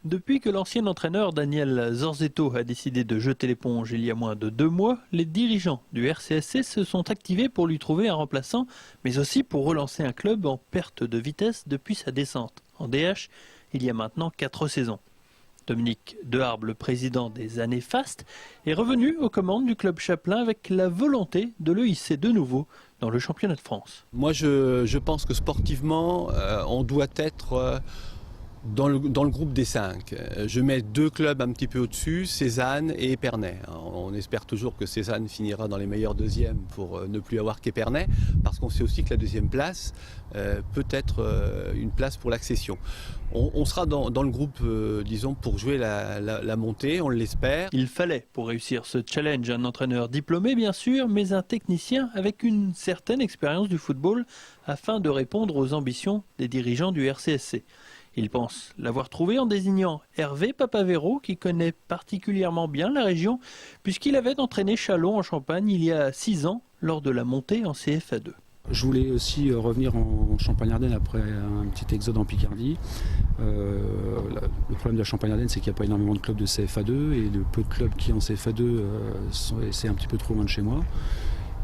Depuis que l'ancien entraîneur Daniel Zorzetto a décidé de jeter l'éponge il y a moins de 2 mois, les dirigeants du RCSC se sont activés pour lui trouver un remplaçant, mais aussi pour relancer un club en perte de vitesse depuis sa descente en DH il y a maintenant 4 saisons. Dominique Deharbre, le président des années fastes, est revenu aux commandes du club chapelain avec la volonté de le hisser de nouveau dans le championnat de France. Moi je pense que sportivement, on doit être dans le groupe des 5. Je mets 2 clubs un petit peu au-dessus, Cézanne et Épernay. On espère toujours que Cézanne finira dans les meilleurs deuxièmes pour ne plus avoir qu'Épernay, parce qu'on sait aussi que la deuxième place peut être une place pour l'accession. On sera dans le groupe, disons, pour jouer la montée, on l'espère. Il fallait, pour réussir ce challenge, un entraîneur diplômé bien sûr, mais un technicien avec une certaine expérience du football afin de répondre aux ambitions des dirigeants du RCSC. Il pense l'avoir trouvé en désignant Hervé Papavero, qui connaît particulièrement bien la région, puisqu'il avait entraîné Châlons en Champagne il y a 6 ans, lors de la montée en CFA2. Je voulais aussi revenir en Champagne-Ardenne après un petit exode en Picardie. Le problème de la Champagne-Ardenne, c'est qu'il n'y a pas énormément de clubs de CFA2 et de peu de clubs qui en CFA2, c'est un petit peu trop loin de chez moi.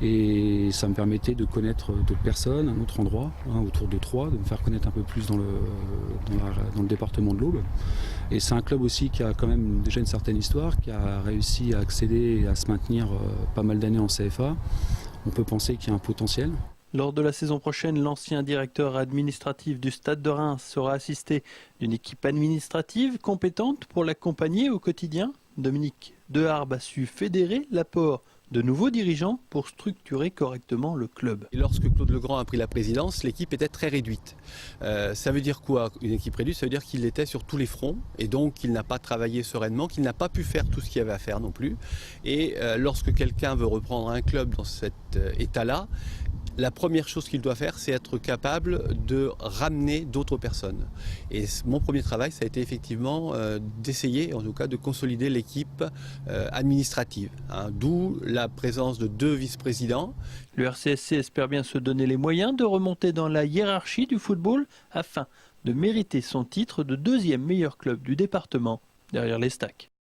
Et ça me permettait de connaître d'autres personnes, un autre endroit, autour de Troyes, de me faire connaître un peu plus dans le département de l'Aube. Et c'est un club aussi qui a quand même déjà une certaine histoire, qui a réussi à accéder et à se maintenir pas mal d'années en CFA. On peut penser qu'il y a un potentiel. Lors de la saison prochaine, l'ancien directeur administratif du Stade de Reims sera assisté d'une équipe administrative compétente pour l'accompagner au quotidien. Dominique Deharbre a su fédérer l'apport de nouveaux dirigeants pour structurer correctement le club. Et lorsque Claude Legrand a pris la présidence, l'équipe était très réduite. Ça veut dire quoi, une équipe réduite? Ça veut dire qu'il était sur tous les fronts et donc qu'il n'a pas travaillé sereinement, qu'il n'a pas pu faire tout ce qu'il y avait à faire non plus. Et lorsque quelqu'un veut reprendre un club dans cet état-là, la première chose qu'il doit faire, c'est être capable de ramener d'autres personnes. Et mon premier travail, ça a été effectivement d'essayer, en tout cas, de consolider l'équipe administrative. D'où la présence de 2 vice-présidents. Le RCSC espère bien se donner les moyens de remonter dans la hiérarchie du football afin de mériter son titre de 2e meilleur club du département derrière les Stacks.